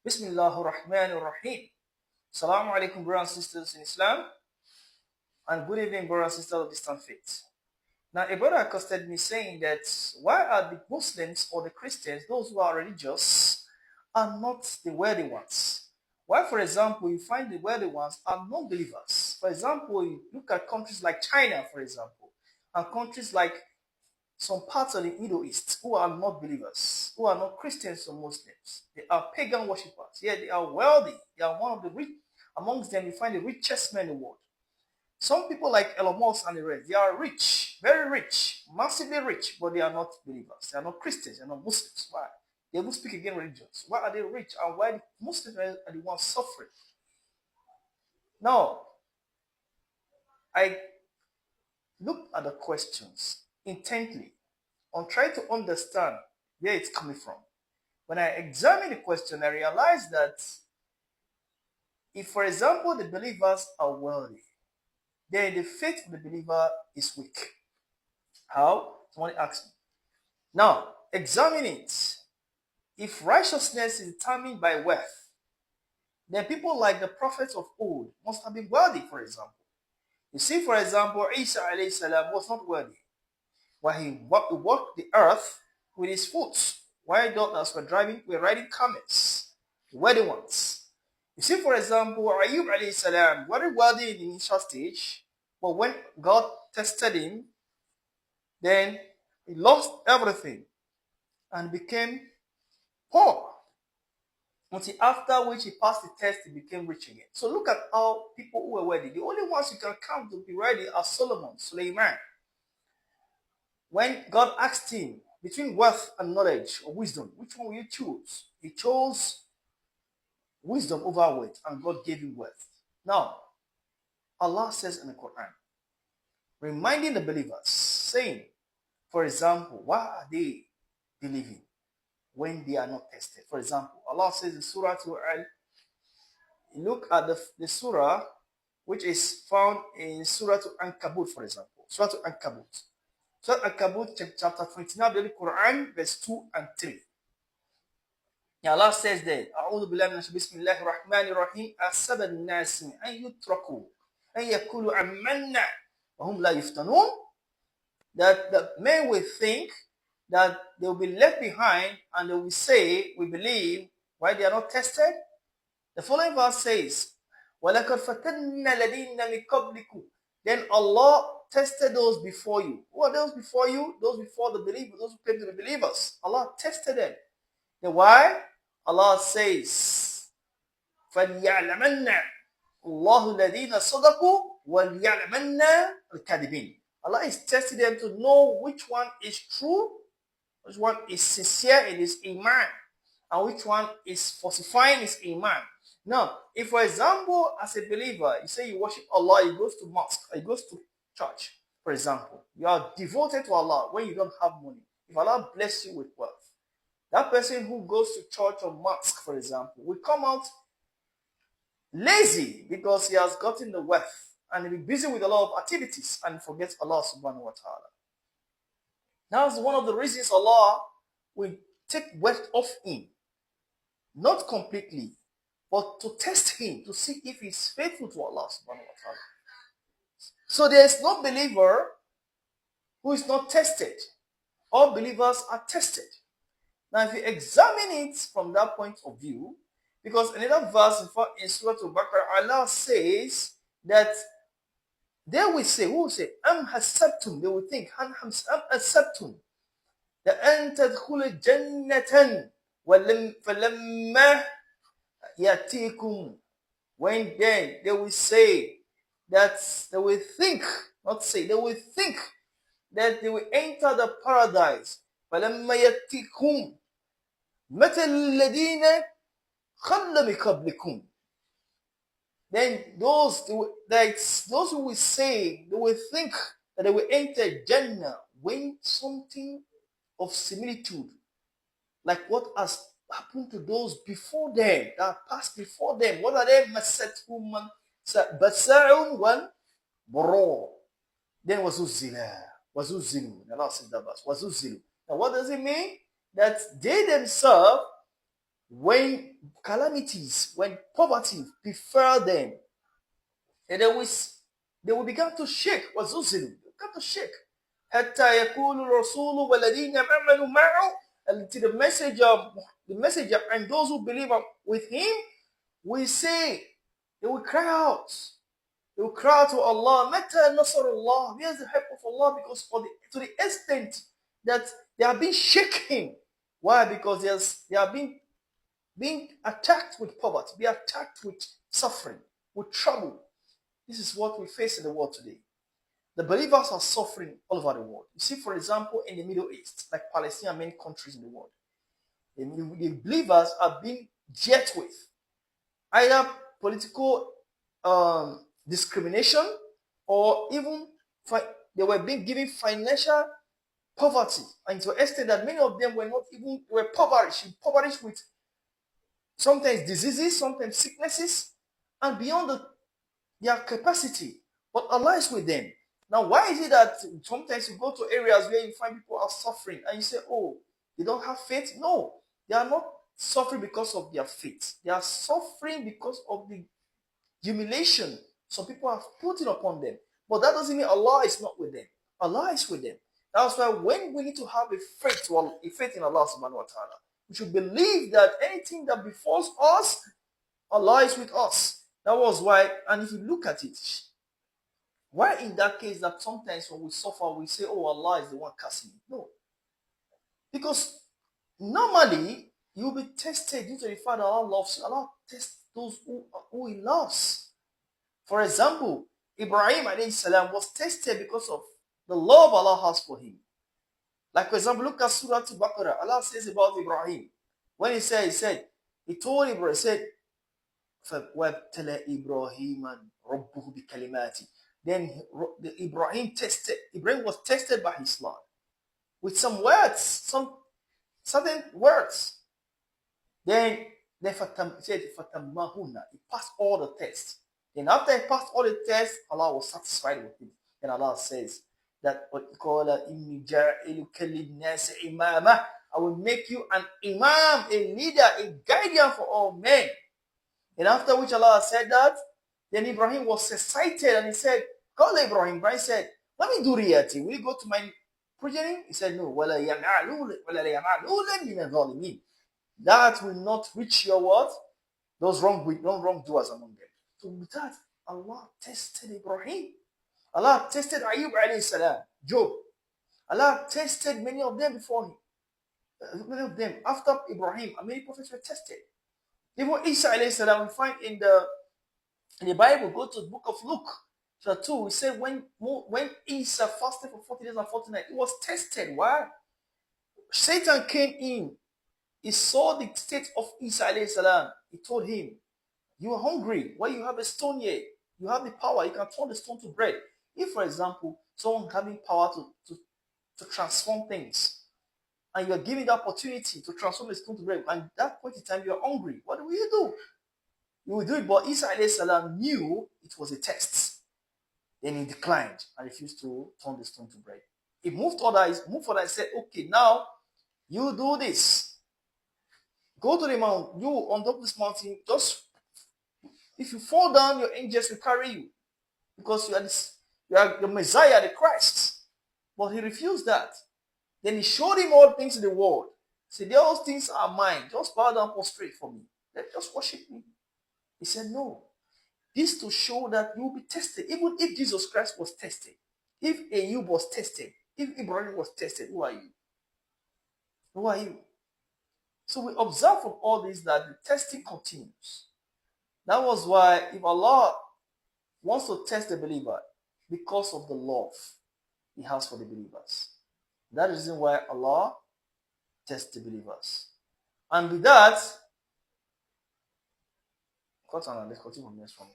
Bismillahirrahmanirrahim. Assalamu alaikum, brothers and sisters in Islam, and good evening, brothers and sisters of distant faith. Now, a brother accosted me saying that why are the Muslims or the Christians, those who are religious, are not the wealthy ones? Why, for example, you find the wealthy ones are non-believers? For example, you look at countries like China, for example, and countries like some parts of the Middle East who are not believers, who are not Christians or Muslims. They are pagan worshippers. Yeah, they are wealthy. They are one of the rich. Amongst them, you find the richest men in the world. Some people like Elon Musk and the rest, they are rich, very rich, massively rich, but they are not believers. They are not Christians. They are not Muslims. Why? They will speak against religions. Why are they rich? And why the Muslims are the ones suffering? Now, I looked at the questions intently and tried to understand where it's coming from. When I examined the question, I realized that if, for example, the believers are wealthy, then the faith of the believer is weak. How? Someone asked me. Now, examine it. If righteousness is determined by wealth, then people like the prophets of old must have been wealthy, for example. You see, for example, Isa alayhi salam was not wealthy. While he walked the earth with his foot, while daughters were riding camels, the wealthy ones. You see, for example, Ayub alayhi salam, very wealthy in the initial stage, but when God tested him, then he lost everything and became poor. Until after which he passed the test, he became rich again. So look at how people who were wealthy. The only ones you can count to be wealthy are Solomon, Suleiman. When God asked him between wealth and knowledge or wisdom, which one will you choose? He chose wisdom over wealth, and God gave him wealth. Now, Allah says in the Quran, reminding the believers, saying, for example, why are they believing when they are not tested? For example, Allah says in Surah Al, look at the surah which is found in Surah Al-Ankabut, for example. Surah Al-Ankabut. Surah Al-Ankabut, chapter 29 of the Quran, verse 2 and 3. Allah says there, أعوذ بالله من الشيطان بسم الله الرحمن الرحيم أحسب الناس أن يتركوا أن يقولوا آمنا وهم لا يفتنون. That the men will think that they will be left behind and they will say, we believe, why they are not tested. The following verse says, وَلَقَدْ فَتَنَّا الَّذِينَ مِن قَبْلِكُمْ. Then Allah tested those before you. Who are those before you? Those before the believers, those who came to the believers. Allah tested them. Then why? Allah says, فَلْيَعْلَمَنَّ اللَّهُ الَّذِينَ صَدَقُوا وَلْيَعْلَمَنَّ الْكَاذِبِينَ. Allah is testing them to know which one is true, which one is sincere in his iman, and which one is falsifying his iman. Now, if for example, as a believer, you say you worship Allah, you goes to mosque, you goes to church, for example, you are devoted to Allah when you don't have money. If Allah bless you with wealth, that person who goes to church or mosque, for example, will come out lazy because he has gotten the wealth and he'll be busy with a lot of activities and forgets Allah subhanahu wa ta'ala. That's one of the reasons Allah will take wealth off him. Not completely, but to test him, to see if he's faithful to Allah subhanahu wa ta'ala. So there is no believer who is not tested. All believers are tested. Now, if you examine it from that point of view, because another verse in Surah Al-Baqarah, Allah says that they will say, who will say, Am hasabtum, they will think, Am hasabtum, the an tadkhulu jannatan, falamma yatikum. When then they will say that they will think, not say, they will think that they will enter the paradise. فَلَمَّا يَأْتِكُمْ مَثَلُ الَّذِينَ خَلَّ مِن قَبْلِكُمْ. Then those who will say, they will think that they will enter Jannah when something of similitude, like what has happened to those before them, that passed before them. What are they? مَسَّتْهُمْ بَسَّاعٌ وَالْبُرُورُ. Then وَزُلْزِلُوا. Allah said that verse. وَزُلْزِلُوا. Now what does it mean? That they themselves when calamities, when poverty befell them, and they will begin to shake. وَزُلْزِلُوا, began to shake. حتى يقول الرسول والذين آمنوا معه, until the messenger and those who believe with him will say, they will cry out. They will cry out to Allah, متى نصر الله? Where's the help of Allah? Because to the extent that they are being shaken. Why? Because they are being attacked with poverty, being attacked with suffering, with trouble. This is what we face in the world today. The believers are suffering all over the world. You see, for example, in the Middle East, like Palestine and many countries in the world, the believers are being dealt with either political discrimination, or even they were being given financial poverty, and to an extent that many of them were impoverished with sometimes diseases, sometimes sicknesses, and beyond their capacity. But Allah is with them. Now, why is it that sometimes you go to areas where you find people are suffering and you say, oh, they don't have faith? No, they are not suffering because of their faith. They are suffering because of the humiliation some people have put it upon them. But that doesn't mean Allah is not with them. Allah is with them. That's why when we need to have a faith in Allah subhanahu wa ta'ala, we should believe that anything that befalls us, Allah is with us. That was why, and if you look at it, why in that case that sometimes when we suffer, we say, oh, Allah is the one cursing me? No. Because normally, you'll be tested due to the fact that Allah loves you. Allah tests those who He loves. For example, Ibrahim alayhi salam was tested because of the love Allah has for him. Like, for example, look at Surah Al-Baqarah. Allah says about Ibrahim. When He told Ibrahim, He said, فَوَابْتَلَى إِبْرَاهِيمًا رَبُّهُ بِكَلِمَاتِ. Then Ibrahim was tested by his Lord with some words, some certain words. Then he said, فَتَمَّهُنَّ. He passed all the tests. Then after he passed all the tests, Allah was satisfied with him. And Allah says that I will make you an imam, a leader, a guardian for all men. And after which Allah said that, then Ibrahim was excited and he said, call Ibrahim. Ibrahim said, let me do reality. Will you go to my progeny? He said, no. That will not reach your what? Those wrongdoers among them. So with that, Allah tested Ibrahim. Allah tested Ayub alayhi salam, Job. Allah tested many of them before him. Many of them after Ibrahim, and many prophets were tested. Even Isa alayhi salam, we find in the Bible, go to the book of Luke, chapter 2, we say when Isa fasted for 40 days and 40 nights, he was tested. Why? Satan came in. He saw the state of Isa alayhi salam. He told him, you are hungry. Why you have a stone here? You have the power. You can turn the stone to bread. If, for example, someone having power to transform things, and you are given the opportunity to transform the stone to bread, and at that point in time you are hungry, what will you do? You will do it, but Isa alayhi salam knew it was a test. Then he declined and refused to turn the stone to bread. He moved further and said, okay, now you do this. Go to the mountain. You on top of this mountain, just if you fall down, your angels will carry you. Because you are the Messiah, the Christ. But he refused that. Then he showed him all things in the world. He said, those things are mine. Just bow down, prostrate for me. Just worship me. He said, no. This to show that you will be tested. Even if Jesus Christ was tested, if Ayub was tested, if Ibrahim was tested, who are you? Who are you? So we observe from all this that the testing continues. That was why if Allah wants to test the believer because of the love He has for the believers, that is the reason why Allah tests the believers. And with that, let's continue from next one.